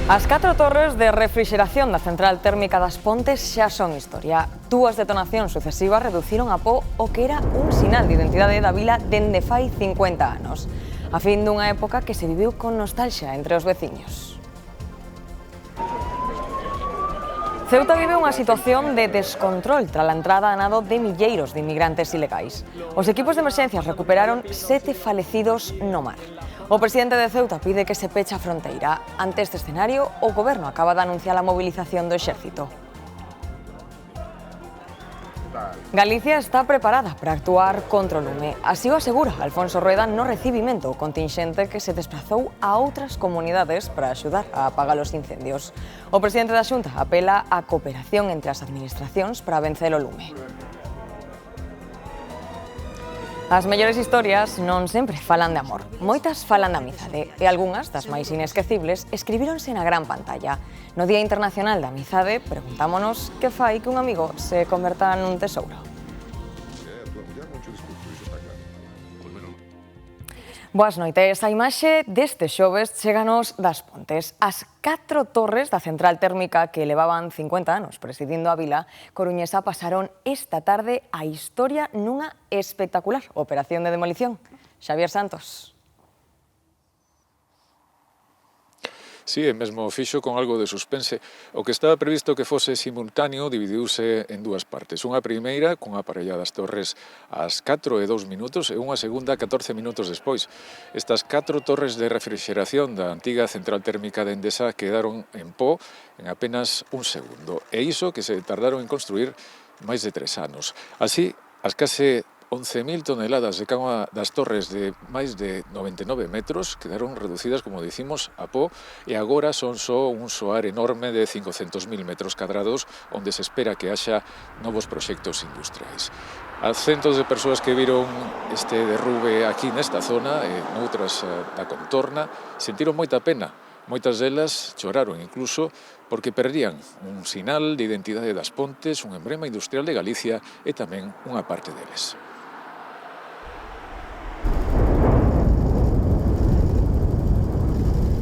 As 4 torres de refrixeración da central térmica das Pontes xa son historia. Dúas detonacións sucesivas reduciron a po o que era un sinal de identidade da vila dende fai 50 anos. A fin dunha época que se viviu con nostalgia entre os veciños. Ceuta vive unha situación de descontrol tras a entrada a nado de milleiros de inmigrantes ilegais. Os equipos de emerxencias recuperaron 7 falecidos no mar. O presidente de Ceuta pide que se peche a fronteira. Ante este escenario, o goberno acaba de anunciar a mobilización do exército. Galicia está preparada para actuar contra o lume. Así o asegura Alfonso Rueda no recibimento contingente que se desplazou a outras comunidades para axudar a apagar os incendios. O presidente da Xunta apela á cooperación entre as administracións para vencer o lume. As mellores historias non sempre falan de amor. Moitas falan da amizade e algunhas das máis inesquecibles escribíronse na gran pantalla. No Día Internacional da Amizade preguntámonos que fai que un amigo se converta nun tesouro. Boas noites. A imaxe deste xoves cheganos das Pontes. As 4 torres da central térmica que levaban 50 anos presidindo a vila coruñesa pasaron esta tarde a historia nunha espectacular operación de demolición. Xavier Santos. Sí, e mesmo fixo con algo de suspense. O que estaba previsto que fose simultáneo dividiuse en dúas partes. Unha primeira, con aparelladas torres ás 4:02 e unha segunda 14 minutos despois. Estas 4 torres de refrixeración da antiga central térmica de Endesa quedaron en po en apenas un segundo. E iso que se tardaron en construir máis de 3 anos. Así, as case 11.000 toneladas de cama das torres de máis de 99 metros quedaron reducidas, como dicimos, a po e agora son só un soar enorme de 500.000 metros cadrados onde se espera que haxa novos proxectos industriais. As centos de persoas que viron este derrube aquí nesta zona e noutras da contorna sentiron moita pena. Moitas delas choraron incluso porque perdían un sinal de identidade das Pontes, un emblema industrial de Galicia e tamén unha parte deles.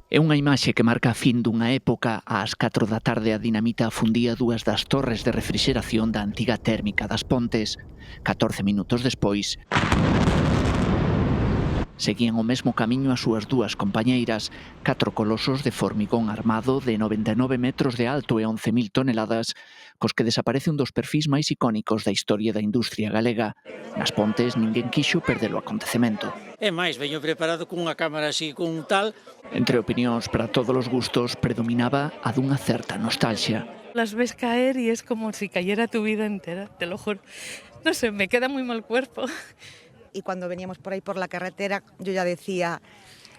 É unha imaxe que marca a fin dunha época. Ás 4 da tarde a dinamita afundía dúas das torres de refrixeración da antiga térmica das Pontes. 14 minutos despois, seguían o mesmo camiño as súas dúas compañeiras, 4 colosos de formigón armado de 99 metros de alto e 11.000 toneladas, cos que desaparece un dos perfís máis icónicos da historia da industria galega. Nas Pontes ninguén quixo perder o acontecemento. É máis, veño preparado cunha cámara así, cun tal. Entre opinións para todos os gustos predominaba a dunha certa nostalgia. Las ves caer y es como si cayera tu vida entera, te lo juro. No sé, me queda muy mal cuerpo. Y cuando veníamos por ahí por la carretera, yo ya decía,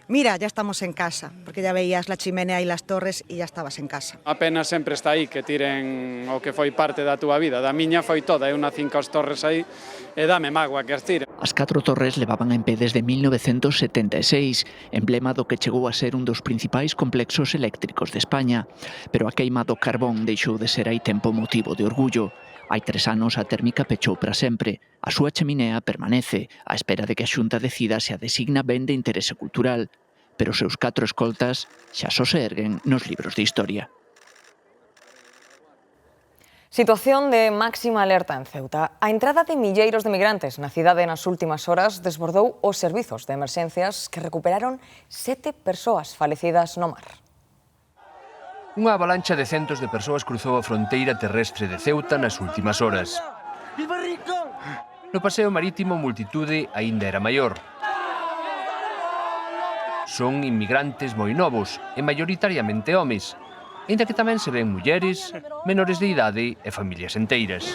mira, ya estamos en casa, porque ya veías la chimenea y las torres y ya estabas en casa. Apenas sempre está aí que tiren o que foi parte da túa vida. Da miña foi toda, eu nací as torres aí e dame mágoa que as tiren. As 4 torres levaban en pé desde 1976, emblema do que chegou a ser un dos principais complexos eléctricos de España. Pero a queima do carbón deixou de ser hai tempo motivo de orgullo. Hai 3 anos a térmica pechou para sempre. A súa cheminea permanece, á espera de que a Xunta decida se a designa ben de interese cultural. Pero os seus 4 escoltas xa só se erguen nos libros de historia. Situación de máxima alerta en Ceuta. A entrada de milleiros de migrantes na cidade nas últimas horas desbordou os servizos de emerxencias que recuperaron 7 persoas falecidas no mar. Unha avalancha de centos de persoas cruzou a fronteira terrestre de Ceuta nas últimas horas. No paseo marítimo a multitude aínda era maior. Son inmigrantes moi novos e maioritariamente homes, aínda que tamén se ven mulleres, menores de idade e familias enteiras.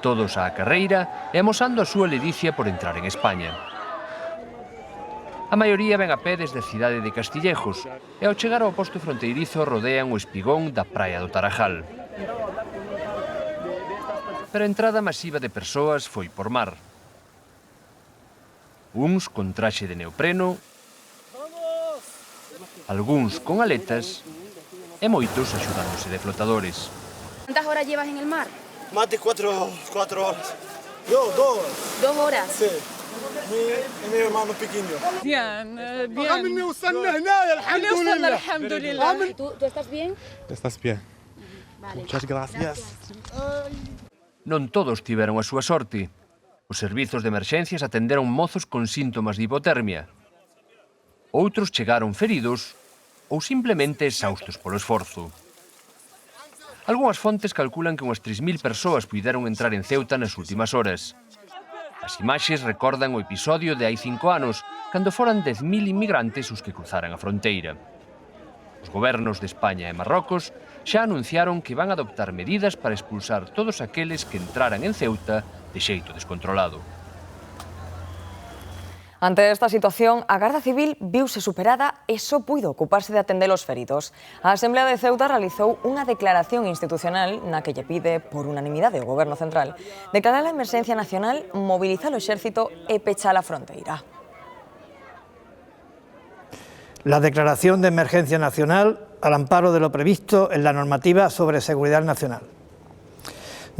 Todos á carreira e amosando a súa ledicia por entrar en España. A maioría ven a pé desde a cidade de Castillejos e ao chegar ao posto fronteirizo rodean o espigón da praia do Tarajal. Pero a entrada masiva de persoas foi por mar. Uns con traxe de neopreno, algúns con aletas e moitos axudándose de flotadores. ¿Cuántas horas llevas en el mar? Más de 4 horas. Yo, 2 horas. 2 horas. Sí. mi hermano pequeño. Bien, bien. ¿Tú estás bien? Estás bien. Vale. Muchas gracias. Non todos tiveron a súa sorte. Os servizos de emerxencias atenderon mozos con síntomas de hipotermia. Outros chegaron feridos ou simplemente exaustos polo esforzo. Algunhas fontes calculan que unhas 3.000 persoas puideron entrar en Ceuta nas últimas horas. As imaxes recordan o episodio de hai 5 anos, cando foran 10.000 inmigrantes os que cruzaran a fronteira. Os gobernos de España e Marrocos xa anunciaron que van adoptar medidas para expulsar todos aqueles que entraran en Ceuta de xeito descontrolado. Ante esta situación, a Garda Civil viuse superada e só puido ocuparse de atender os feridos. A Asamblea de Ceuta realizou unha declaración institucional na que lle pide, por unanimidade ao Goberno Central, declarar a emerxencia nacional, mobilizar o exército e pechar a fronteira. La declaración de emergencia nacional al amparo de lo previsto en la normativa sobre seguridad nacional.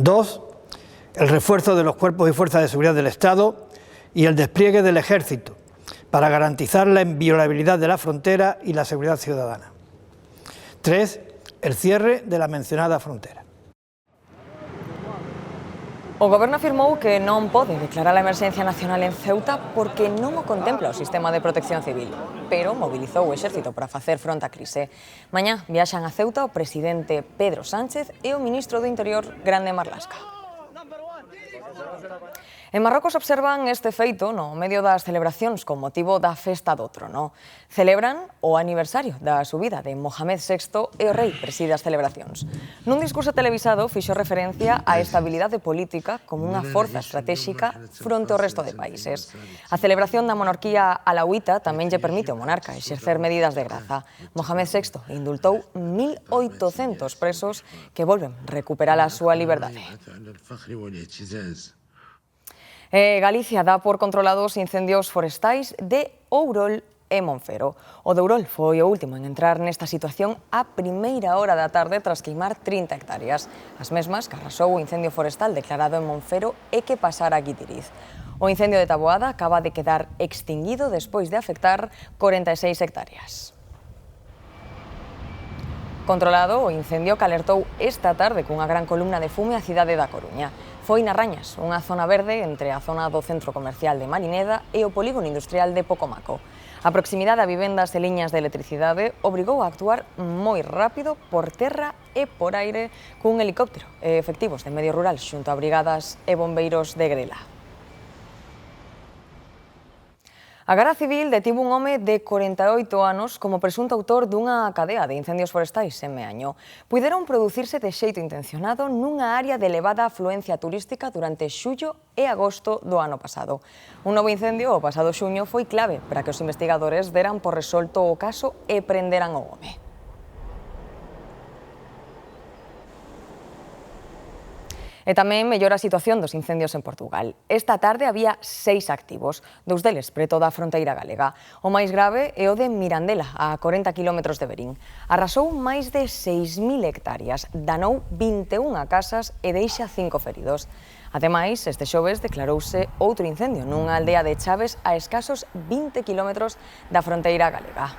2. El refuerzo de los cuerpos y fuerzas de seguridad del Estado y el despliegue del Ejército para garantizar la inviolabilidad de la frontera y la seguridad ciudadana. 3. El cierre de la mencionada frontera. O Goberno afirmou que non pode declarar a emerxencia nacional en Ceuta porque non o contempla o sistema de protección civil, pero mobilizou o exército para facer fronte á crise. Mañá viaxan a Ceuta o presidente Pedro Sánchez e o ministro do Interior, Grande Marlaska. En Marrocos observan este feito no medio das celebracións con motivo da Festa do Trono. Celebran o aniversario da subida de Mohamed VI e o rei preside as celebracións. Nun discurso televisado fixo referencia á estabilidade política como unha forza estratégica fronte ao resto de países. A celebración da monarquía alauita tamén lle permite ao monarca exercer medidas de graza. Mohamed VI indultou 1.800 presos que volven recuperar a súa liberdade. Galicia dá por controlados incendios forestais de Ourol e Monfero. O de Ourol foi o último en entrar nesta situación a primeira hora da tarde tras queimar 30 hectáreas. As mesmas que arrasou o incendio forestal declarado en Monfero e que pasara a Guitiriz. O incendio de Taboada acaba de quedar extinguido despois de afectar 46 hectáreas. Controlado, o incendio que alertou esta tarde cunha gran columna de fume a cidade da Coruña. Foi na Rañas, unha zona verde entre a zona do centro comercial de Marineda e o polígono industrial de Pocomaco. A proximidade a vivendas e liñas de electricidade obrigou a actuar moi rápido por terra e por aire cun helicóptero e efectivos de medio rural xunto a brigadas e bombeiros de Grela. A Garda Civil detivo un home de 48 anos como presunto autor dunha cadea de incendios forestais en Meaño. Puideron producirse de xeito intencionado nunha área de elevada afluencia turística durante xullo e agosto do ano pasado. Un novo incendio o pasado xuño foi clave para que os investigadores deran por resolto o caso e prenderan o home. E tamén mellora a situación dos incendios en Portugal. Esta tarde había 6 activos, 2 deles preto da fronteira galega. O máis grave é o de Mirandela, a 40 km de Verín. Arrasou máis de 6.000 hectáreas, danou 21 casas e deixa 5 feridos. Ademais, este xoves declarouse outro incendio nunha aldea de Chaves a escasos 20 km da fronteira galega.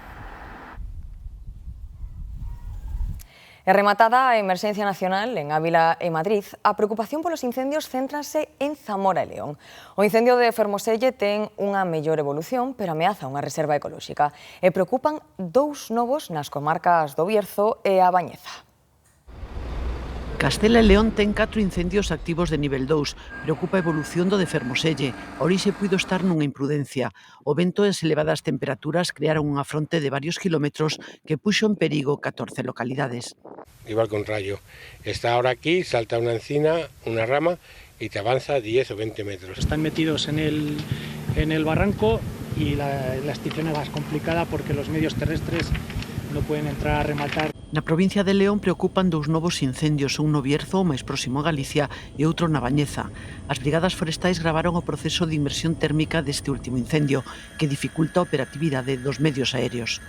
E rematada a emerxencia nacional en Ávila e Madrid, a preocupación polos incendios céntrase en Zamora e León. O incendio de Fermoselle ten unha mellor evolución, pero ameaza unha reserva ecolóxica. E preocupan 2 novos nas comarcas do Bierzo e a Bañeza. Castela e León ten 4 incendios activos de nivel 2. Preocupa a evolución do de Fermoselle. A orixe puido estar nunha imprudencia. O vento e as elevadas temperaturas crearon unha fronte de varios kilómetros que puxo en perigo 14 localidades. Igual con rayo. Está ahora aquí, salta una encina, una rama y te avanza 10 o 20 metros. Están metidos en el barranco y la extinción es más complicada porque los medios terrestres no pueden entrar a rematar. Na provincia de León preocupan 2 novos incendios, un no Bierzo, o máis próximo a Galicia, e outro na Bañeza. As brigadas forestais gravaron o proceso de inmersión térmica deste último incendio, que dificulta a operatividade dos medios aéreos.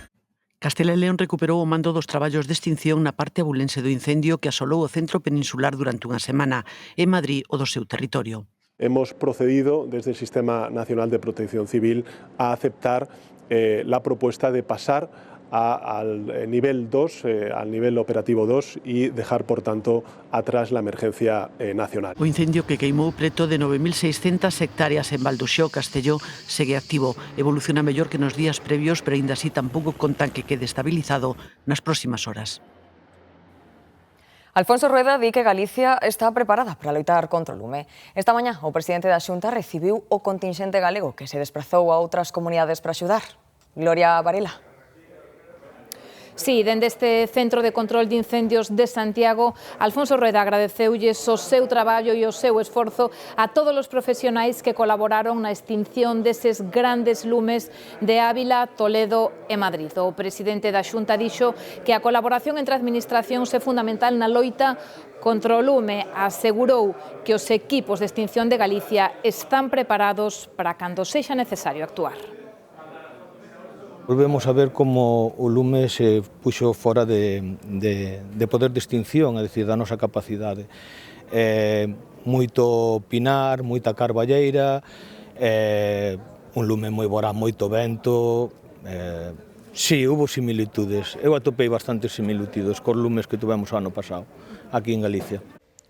Castela e León recuperou o mando dos traballos de extinción na parte abulense do incendio que asolou o centro peninsular durante unha semana, e Madrid o do seu territorio. Hemos procedido desde el Sistema Nacional de Protección Civil a aceptar la propuesta de pasar al nivel 2, al nivel operativo 2 y dejar, por tanto, atrás la emergencia nacional. O incendio que queimou preto de 9.600 hectáreas en Valduxó, Castelló, segue activo. Evoluciona mellor que nos días previos, pero aínda así tampouco contan que quede estabilizado nas próximas horas. Alfonso Rueda di que Galicia está preparada para loitar contra o lume. Esta mañá o presidente da Xunta recibiu o contingente galego que se desplazou a outras comunidades para axudar. Gloria Varela. Sí, dende este Centro de Control de Incendios de Santiago, Alfonso Rueda agradeceulles o seu traballo e o seu esforzo a todos os profesionais que colaboraron na extinción deses grandes lumes de Ávila, Toledo e Madrid. O presidente da Xunta dixo que a colaboración entre administracións é fundamental na loita contra o lume. Asegurou que os equipos de extinción de Galicia están preparados para cando sexa necesario actuar. Volvemos a ver como o lume se puxo fora de poder de extinción, é dicir, da nosa capacidade. Moito pinar, moita carballeira, un lume moi voraz, moito vento. Sí, hubo similitudes. Eu atopei bastantes similitudes cos lumes que tuvemos o ano pasado, aquí en Galicia.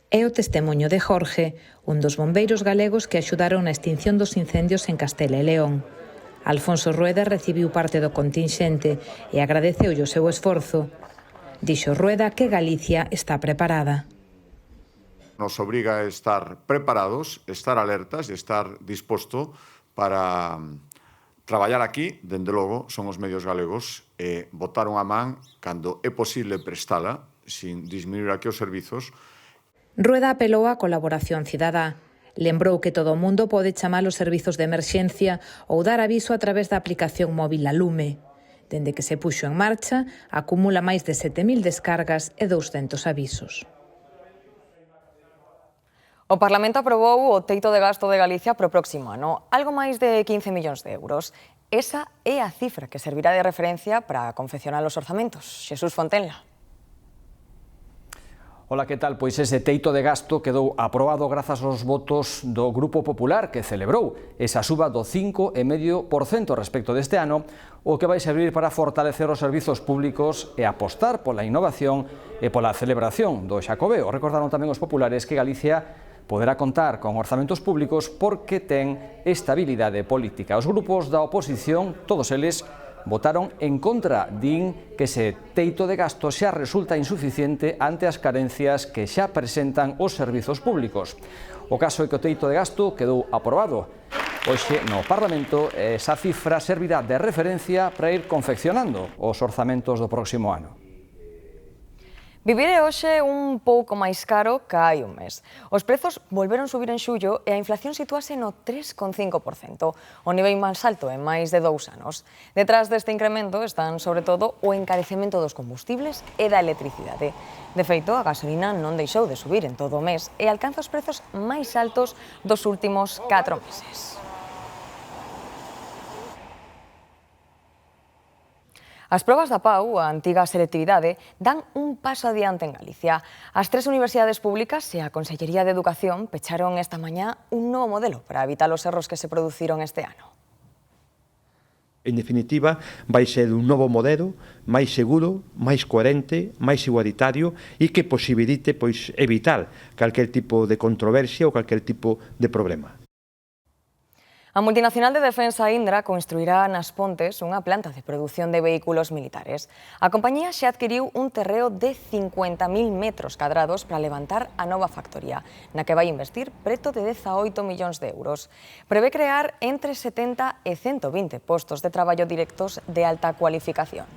É o testemunho de Jorge, un dos bombeiros galegos que axudaron na extinción dos incendios en Castela e León. Alfonso Rueda recibiu parte do contingente e agradeceulle o seu esforzo. Dixo Rueda que Galicia está preparada. Nos obriga a estar preparados, estar alertas e estar disposto para traballar aquí, dende logo, son os medios galegos, e botar unha man cando é posible prestala, sin disminuir aquí os servizos. Rueda apelou á colaboración cidadá. Lembrou que todo o mundo pode chamar os servizos de emerxencia ou dar aviso a través da aplicación móvil a Lume. Dende que se puxo en marcha, acumula máis de 7.000 descargas e 200 avisos. O Parlamento aprobou o teito de gasto de Galicia para o próximo ano, algo máis de 15 millóns de euros. Esa é a cifra que servirá de referencia para confeccionar os orzamentos. Xesús Fontenla. Ola, que tal? Pois ese teito de gasto quedou aprobado grazas aos votos do Grupo Popular, que celebrou esa suba do 5,5% respecto deste ano, o que vai servir para fortalecer os servizos públicos e apostar pola innovación e pola celebración do Xacobeo. Recordaron tamén os populares que Galicia poderá contar con orzamentos públicos porque ten estabilidade política. Os grupos da oposición, todos eles, votaron en contra, din que ese teito de gasto xa resulta insuficiente ante as carencias que xa presentan os servizos públicos. O caso é que o teito de gasto quedou aprobado hoxe no Parlamento e esa cifra servirá de referencia para ir confeccionando os orzamentos do próximo ano. Vivir é hoxe un pouco máis caro que hai un mes. Os prezos volveron subir en xullo e a inflación sitúase no 3,5%, o nivel máis alto en máis de 2 anos. Detrás deste incremento están, sobre todo, o encarecemento dos combustibles e da electricidade. De feito, a gasolina non deixou de subir en todo o mes e alcanza os prezos máis altos dos últimos 4 meses. As probas da PAU, a antiga selectividade, dan un paso adiante en Galicia. As 3 universidades públicas e a Consellería de Educación pecharon esta mañá un novo modelo para evitar os erros que se produciron este ano. En definitiva, vai ser un novo modelo máis seguro, máis coherente, máis igualitario e que posibilite evitar calquer tipo de controversia ou calquer tipo de problema. A multinacional de defensa Indra construirá nas Pontes unha planta de produción de vehículos militares. A compañía xa adquiriu un terreo de 50.000 metros cadrados para levantar a nova factoría, na que vai investir preto de 18 millóns de euros. Prevé crear entre 70 e 120 postos de traballo directos de alta cualificación.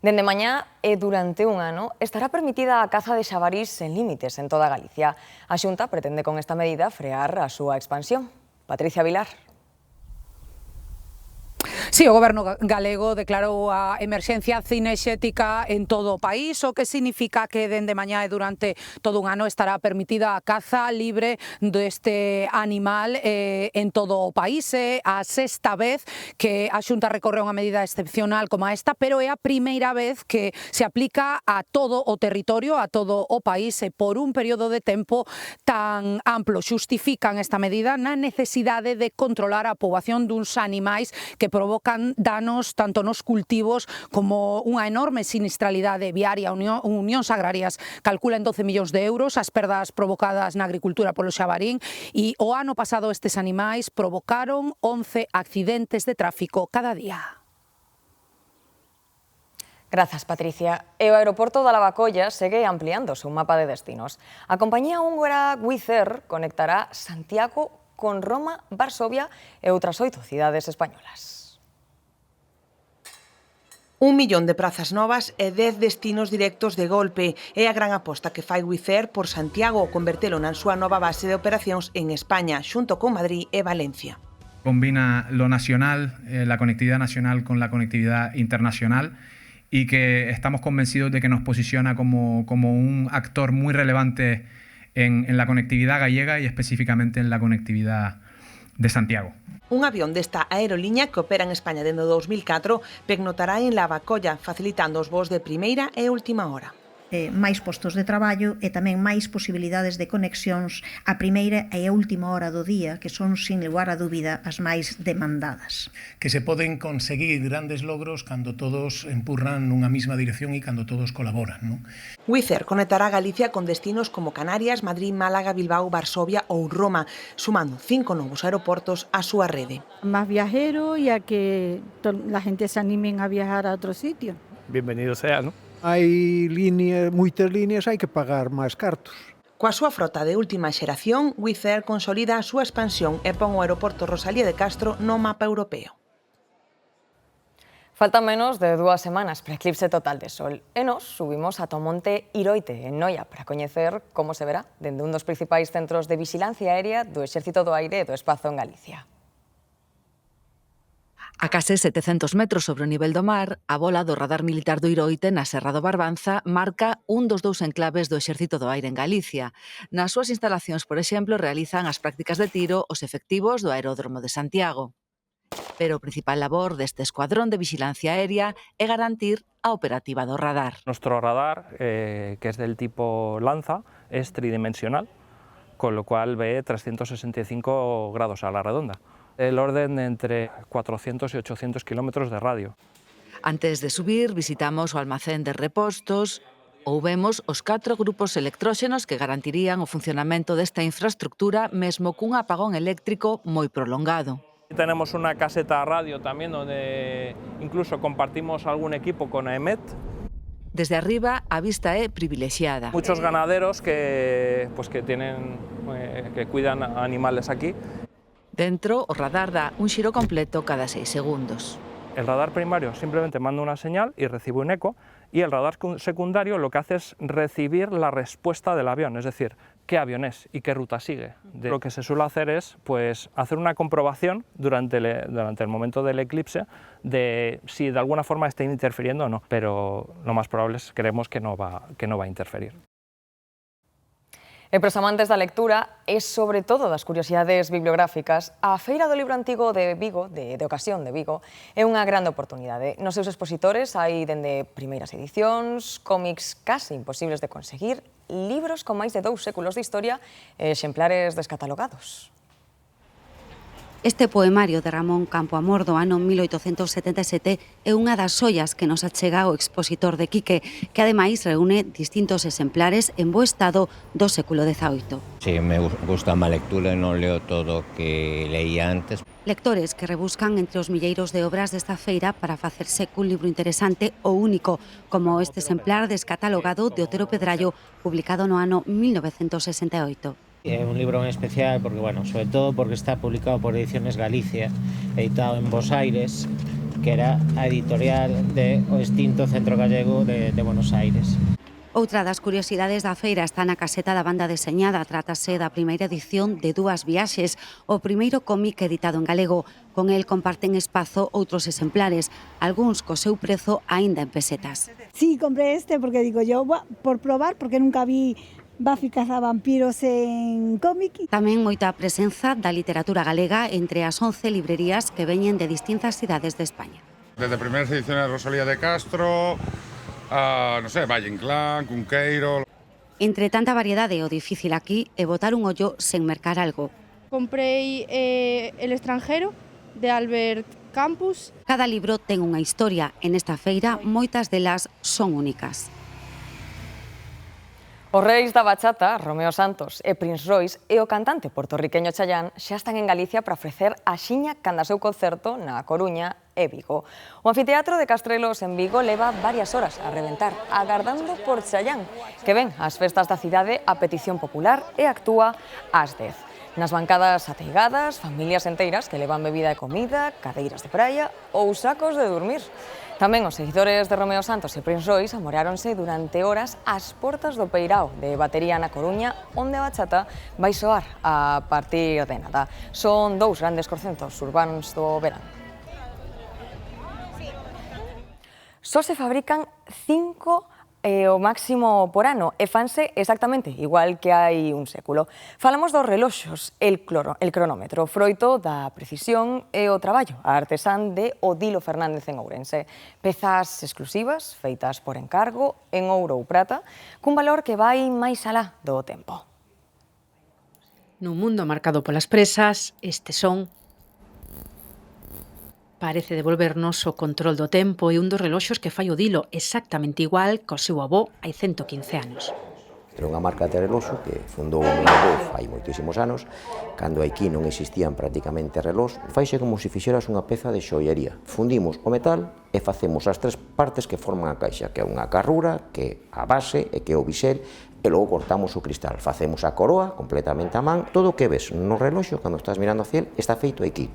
Dende mañá e durante un ano estará permitida a caza de xabarís sen límites en toda Galicia. A Xunta pretende con esta medida frear a súa expansión. Patricia Vilar. Sí, o Goberno galego declarou a emerxencia cinexética en todo o país, o que significa que dende mañá e durante todo un ano estará permitida a caza libre deste animal en todo o país. É a sexta vez que a Xunta recorre unha medida excepcional como esta, pero é a primeira vez que se aplica a todo o territorio, a todo o país e por un período de tempo tan amplo. Xustifican esta medida na necesidade de controlar a poboación duns animais que provocan danos tanto nos cultivos como unha enorme sinistralidade viaria. Unións Agrarias calcula en 12 millóns de euros as perdas provocadas na agricultura polo xabarín e o ano pasado estes animais provocaron 11 accidentes de tráfico cada día. Grazas, Patricia. E o aeroporto da Lavacolla segue ampliando o seu mapa de destinos. A compañía húngara Wizz Air conectará Santiago con Roma, Varsovia e outras 8 cidades españolas. 1 millón de prazas novas e 10 destinos directos de golpe. É a gran aposta que fai Wizz Air por Santiago, convertelo na súa nova base de operacións en España, xunto con Madrid e Valencia. Combina lo nacional, la conectividad nacional con la conectividad internacional y que estamos convencidos de que nos posiciona como un actor muy relevante en la conectividad gallega y específicamente en la conectividad de Santiago. Un avión desta aerolínea que opera en España dende 2004 pernoctará en Lavacolla, facilitando os voos de primeira e última hora. Máis postos de traballo e tamén máis posibilidades de conexións a primeira e a última hora do día, que son, sin lugar a dúbida, as máis demandadas. Que se poden conseguir grandes logros cando todos empurran nunha mesma dirección e cando todos colaboran, non? Wizz Air conectará Galicia con destinos como Canarias, Madrid, Málaga, Bilbao, Varsovia ou Roma, sumando 5 novos aeroportos á súa rede. Más viajero y a que la gente se animen a viajar a otro sitio. Bienvenido sea, ¿no? Hai moitas líneas, hai que pagar máis cartos. Coa súa frota de última xeración, Wizz Air consolida a súa expansión e pon o aeroporto Rosalía de Castro no mapa europeo. Faltan menos de 2 semanas para eclipse total de sol e nos subimos ata o monte Iroite, en Noia, para coñecer como se verá dende un dos principais centros de vixilancia aérea do Exército do Aire e do Espazo en Galicia. A case 700 metros sobre o nivel do mar, a bola do radar militar do Iroite na Serra do Barbanza marca un dos 2 enclaves do Exército do Aire en Galicia. Nas súas instalacións, por exemplo, realizan as prácticas de tiro os efectivos do Aeródromo de Santiago. Pero o principal labor deste escuadrón de vixilancia aérea é garantir a operativa do radar. Nuestro radar, que es del tipo Lanza, es tridimensional, con lo cual ve 365 grados a la redonda. El orden de entre 400 y 800 kilómetros de radio. Antes de subir, visitamos o almacén de repostos ou vemos os 4 grupos electróxenos que garantirían o funcionamento desta infraestructura mesmo cun apagón eléctrico moi prolongado. Tenemos una caseta radio también donde incluso compartimos algún equipo con AEMET. Desde arriba a vista é privilexiada. Muchos ganaderos que cuidan animales aquí. Dentro, o radar dá un xiro completo cada 6 segundos. El radar primario simplemente manda una señal y recibe un eco, y el radar secundario lo que hace es recibir la respuesta del avión, es decir, qué avión es y qué ruta sigue. Lo que se suele hacer es hacer una comprobación durante el momento del eclipse de si de alguna forma está interfiriendo o no, pero lo más probable es creemos que no va a interferir. E para os amantes da lectura e, sobre todo, das curiosidades bibliográficas, a Feira do Libro Antigo de Vigo, de ocasión de Vigo, é unha grande oportunidade. Nos seus expositores hai dende primeiras edicións, cómics case imposibles de conseguir, libros con máis de 2 séculos de historia e exemplares descatalogados. Este poemario de Ramón Campoamor do ano 1877 é unha das xoias que nos achega o expositor de Quique, que ademais reúne distintos exemplares en bo estado do século XVIII. Si me gusta má lectura, non leo todo o que leía antes. Lectores que rebuscan entre os milleiros de obras desta feira para facerse cun libro interesante ou único, como este exemplar descatalogado de Otero Pedrallo, publicado no ano 1968. É un libro en especial porque, sobre todo porque está publicado por Ediciones Galicia, editado en Bos Aires, que era a editorial do extinto Centro Gallego de Buenos Aires. Outra das curiosidades da feira está na caseta da banda deseñada. Trátase da primeira edición de Dúas Viaxes, o primeiro cómic editado en galego. Con el comparten espazo outros exemplares, algúns co seu prezo aínda en pesetas. Sí, compré este porque digo yo, por probar, porque nunca vi Buffy cazavampiros en cómic. Tamén moita presenza da literatura galega entre as 11 librerías que veñen de distintas cidades de España. Desde primeras ediciones de Rosalía de Castro, a, no sé, Valle Inclán, Cunqueiro. Entre tanta variedade, o difícil aquí é botar un ollo sen mercar algo. Comprei El extranjero, de Albert Campos. Cada libro ten unha historia. En esta feira, moitas delas son únicas. Os reis da bachata, Romeo Santos e Prince Royce, e o cantante puertorriqueño Chayanne xa están en Galicia para ofrecer a xiña canda seu concerto na Coruña e Vigo. O anfiteatro de Castrelos en Vigo leva varias horas a reventar, agardando por Chayanne, que ven ás festas da cidade a petición popular e actúa ás 10. Nas bancadas ateigadas, familias enteiras que levan bebida e comida, cadeiras de praia ou sacos de dormir. Tamén os seguidores de Romeo Santos e Prince Royce amoreáronse durante horas ás portas do Peirao de Batería na Coruña, onde a bachata vai soar a partir de nada. Son dous grandes concertos urbanos do verán. Só se fabrican 5 o máximo por ano e fanse exactamente igual que hai un século. Falamos dos reloxos, el cronómetro, froito da precisión e o traballo artesán de Odilo Fernández en Ourense. Pezas exclusivas, feitas por encargo, en ouro ou prata, cun valor que vai máis alá do tempo. Nun mundo marcado polas presas, estes son parece devolvernos o control do tempo e un dos reloxos que fai Odilo exactamente igual que o seu avó hai 115 anos. Era unha marca de reloxo que fundou o meu avó hai moitísimos anos, cando aquí non existían prácticamente relós, faise como se fixeras unha peza de xoiería. Fundimos o metal e facemos as tres partes que forman a caixa, que é unha carrura, que é a base e que é o bisel, e logo cortamos o cristal. Facemos a coroa completamente a man, todo o que ves no reloxo, cando estás mirando hacia el, está feito aquí.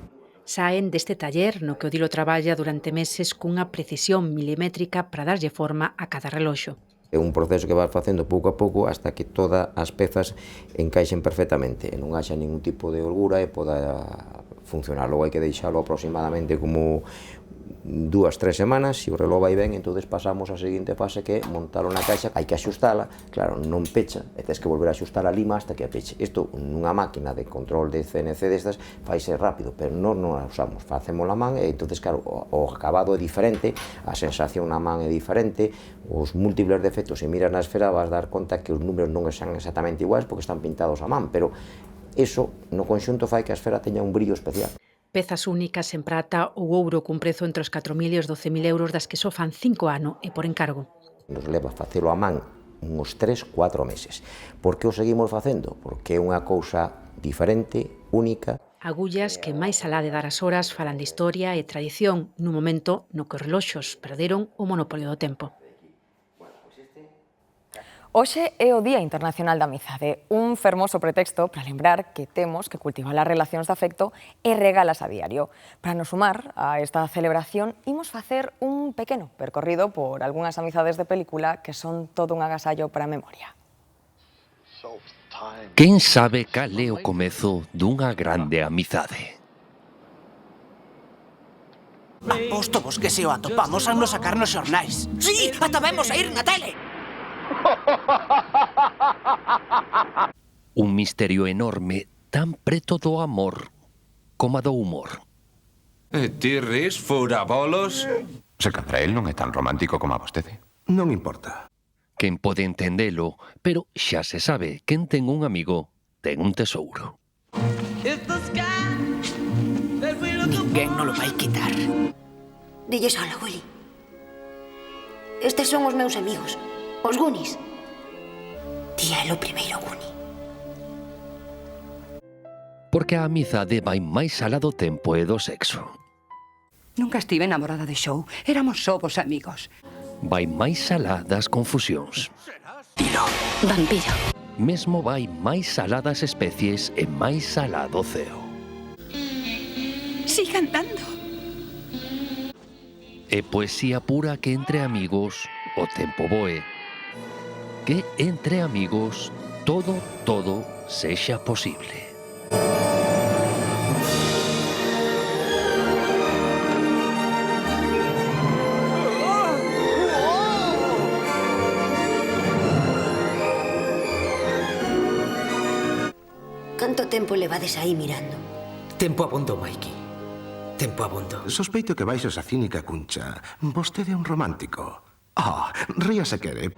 Saen deste taller no que Odilo traballa durante meses cunha precisión milimétrica para darlle forma a cada reloxo. É un proceso que vai facendo pouco a pouco hasta que todas as pezas encaixen perfectamente e non haxa ningún tipo de holgura e poda funcionar. Logo hai que deixalo aproximadamente como 2-3 semanas, se o reloj vai ben, entón pasamos á seguinte fase que é montalo na caixa, hai que axustala, claro, non pecha, e tens que volver a axustar a lima hasta que a peche. Isto, nunha máquina de control de CNC destas, faise rápido, pero non a usamos, facemos a man, e entón, claro, o acabado é diferente, a sensación na man é diferente, os múltiples defectos, se miras na esfera, vas dar conta que os números non son exactamente iguais porque están pintados a man, pero iso, no conxunto, fai que a esfera teña un brillo especial. Pezas únicas en prata ou ouro cun prezo entre os 4.000 e os 12.000 euros das que só fan 5 ano e por encargo. Nos leva a facelo a man uns 3-4 meses. Por que o seguimos facendo? Porque é unha cousa diferente, única. Agullas que máis alá de dar as horas falan de historia e tradición nun momento no que os reloxos perderon o monopolio do tempo. Hoxe é o Día Internacional da Amizade, un fermoso pretexto para lembrar que temos que cultivar as relacións de afecto e regalas a diario. Para nos sumar a esta celebración, imos facer un pequeno percorrido por algunhas amizades de película que son todo un agasallo para a memoria. Quen sabe cal é o comezo dunha grande amizade? Apóstovos que se o atopamos a nos sacar nos xornais. Sí, ata vemos a ir na tele! Un misterio enorme tan preto do amor como do humor. E ti ris, furabolos? Se cadra el non é tan romántico como a vostede. Non importa. Quen pode entendelo, pero xa se sabe, quen ten un amigo ten un tesouro. Ninguén non lo vai quitar. Dille sola, Willy. Estes son os meus amigos. Os Goonies. Tía é o primeiro Goonie. Porque a amizade vai máis alá do tempo e do sexo. Nunca estive enamorada de Show. Éramos só vos amigos. Vai máis alá das confusións. Dilo. Vampiro. Mesmo vai máis alá das especies e máis alá do ceo. Sigan dando. É poesía pura que entre amigos o tempo voe. que entre amigos todo sexa posible. Canto tempo levades aí mirando? Tempo abondo, Mikey. Tempo abondo. Sospeito que baixo esa cínica cuncha. Vostede é un romántico. Ría se quere.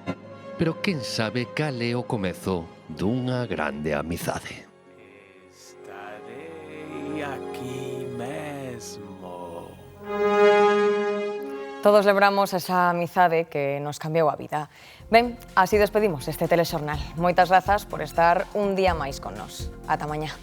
Pero quen sabe cal é o comezo dunha grande amizade. Estarei aquí mesmo. Todos lembramos esa amizade que nos cambiou a vida. Ben, así despedimos este telexornal. Moitas grazas por estar un día máis con nós. Ata mañá.